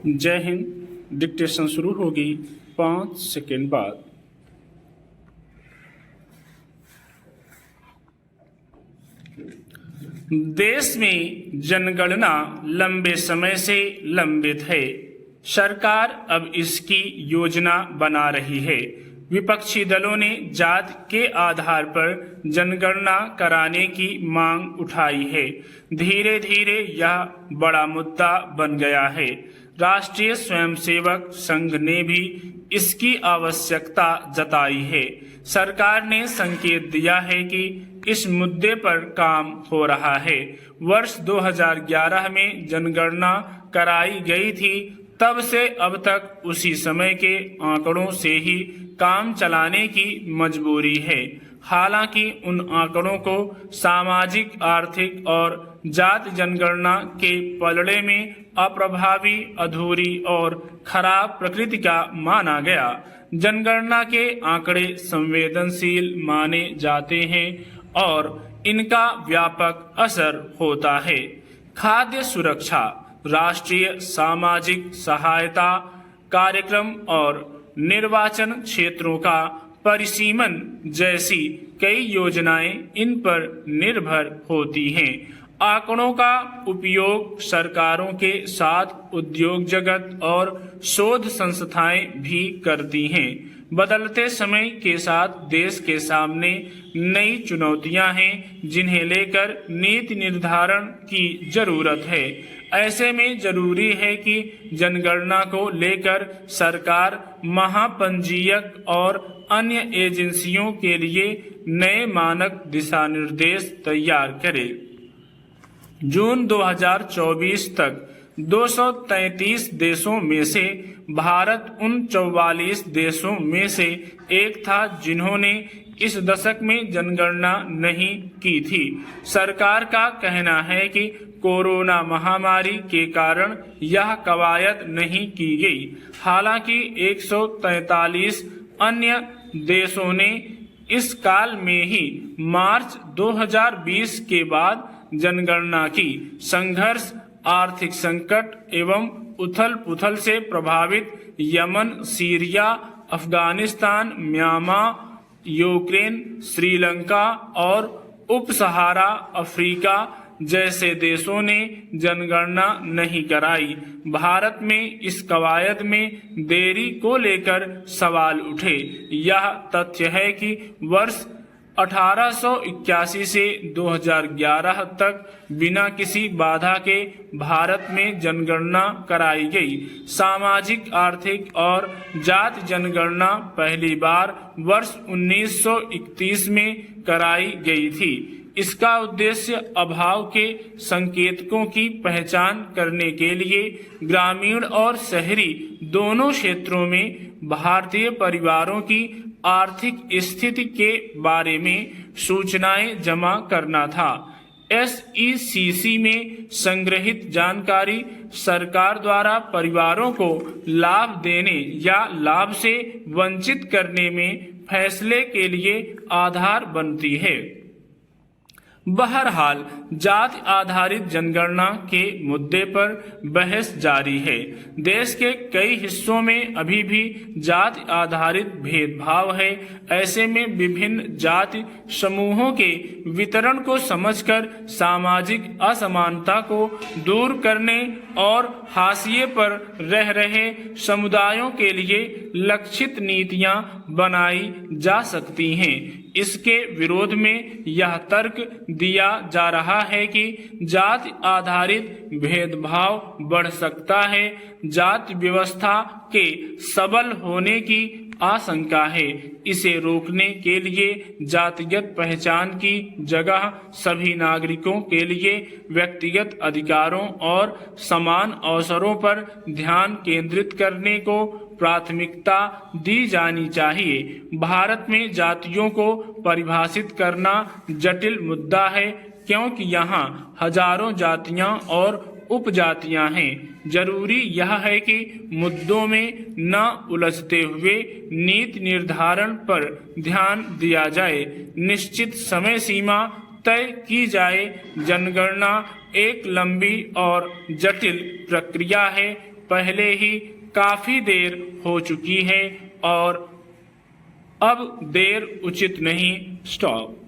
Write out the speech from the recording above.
जय हिंद। डिक्टेशन शुरू होगी 5 सेकेंड बाद। देश में जनगणना लंबे समय से लंबित है। सरकार अब इसकी योजना बना रही है। विपक्षी दलों ने जाति के आधार पर जनगणना कराने की मांग उठाई है। धीरे धीरे यह बड़ा मुद्दा बन गया है। राष्ट्रीय स्वयंसेवक संघ ने भी इसकी आवश्यकता जताई है। सरकार ने संकेत दिया है कि इस मुद्दे पर काम हो रहा है। वर्ष 2011 में जनगणना कराई गई थी। तब से अब तक उसी समय के आंकड़ों से ही काम चलाने की मजबूरी है। हालांकि उन आंकड़ों को सामाजिक, आर्थिक और जाति जनगणना के पलड़े में अप्रभावी, अधूरी और खराब प्रकृति का माना गया। जनगणना के आंकड़े संवेदनशील माने जाते हैं और इनका व्यापक असर होता है। खाद्य सुरक्षा, राष्ट्रीय सामाजिक सहायता कार्यक्रम और निर्वाचन क्षेत्रों का परिसीमन जैसी कई योजनाएं इन पर निर्भर होती हैं। आंकड़ों का उपयोग सरकारों के साथ उद्योग जगत और शोध संस्थाएं भी करती हैं। बदलते समय के साथ देश के सामने नई चुनौतियां हैं, जिन्हें लेकर नीति निर्धारण की जरूरत है। ऐसे में जरूरी है कि जनगणना को लेकर सरकार महापंजीयक और अन्य एजेंसियों के लिए नए मानक दिशा निर्देश तैयार करे। जून 2024 तक 233 देशों में से भारत उन 44 देशों में से एक था जिन्होंने इस दशक में जनगणना नहीं की थी। सरकार का कहना है कि कोरोना महामारी के कारण यह कवायद नहीं की गई। हालांकि 143 अन्य देशों ने इस काल में ही मार्च 2020 के बाद जनगणना की। संघर्ष, आर्थिक संकट एवं उथल पुथल से प्रभावित Yemen, Syria, Afghanistan, Myanmar, Ukraine, Sri Lanka और उप सहारा अफ्रीका जैसे देशों ने जनगणना नहीं कराई। भारत में इस कवायद में देरी को लेकर सवाल उठे। यह तथ्य है कि वर्ष 1881 से 2011 तक बिना किसी बाधा के भारत में जनगणना कराई गई। सामाजिक, आर्थिक और जाति जनगणना पहली बार वर्ष 1931 में कराई गई थी। इसका उद्देश्य अभाव के संकेतकों की पहचान करने के लिए ग्रामीण और शहरी दोनों क्षेत्रों में भारतीय परिवारों की आर्थिक स्थिति के बारे में सूचनाएं जमा करना था। SECC में संग्रहित जानकारी सरकार द्वारा परिवारों को लाभ देने या लाभ से वंचित करने में फैसले के लिए आधार बनती है। बहरहाल, जाति आधारित जनगणना के मुद्दे पर बहस जारी है। देश के कई हिस्सों में अभी भी जाति आधारित भेदभाव है। ऐसे में विभिन्न जाति समूहों के वितरण को समझकर सामाजिक असमानता को दूर करने और हाशिए पर रह रहे समुदायों के लिए लक्षित नीतियां बनाई जा सकती हैं। इसके विरोध में यह तर्क दिया जा रहा है कि जाति आधारित भेदभाव बढ़ सकता है। जाति व्यवस्था के सबल होने की आशंका है। इसे रोकने के लिए जातिगत पहचान की जगह सभी नागरिकों के लिए व्यक्तिगत अधिकारों और समान अवसरों पर ध्यान केंद्रित करने को प्राथमिकता दी जानी चाहिए। भारत में जातियों को परिभाषित करना जटिल मुद्दा है, क्योंकि यहाँ हजारों जातियां और उपजातियां हैं। जरूरी यह है कि मुद्दों में न उलझते हुए नीति निर्धारण पर ध्यान दिया जाए। निश्चित समय सीमा तय की जाए। जनगणना एक लंबी और जटिल प्रक्रिया है। पहले ही काफी देर हो चुकी है और अब देर उचित नहीं। स्टॉप।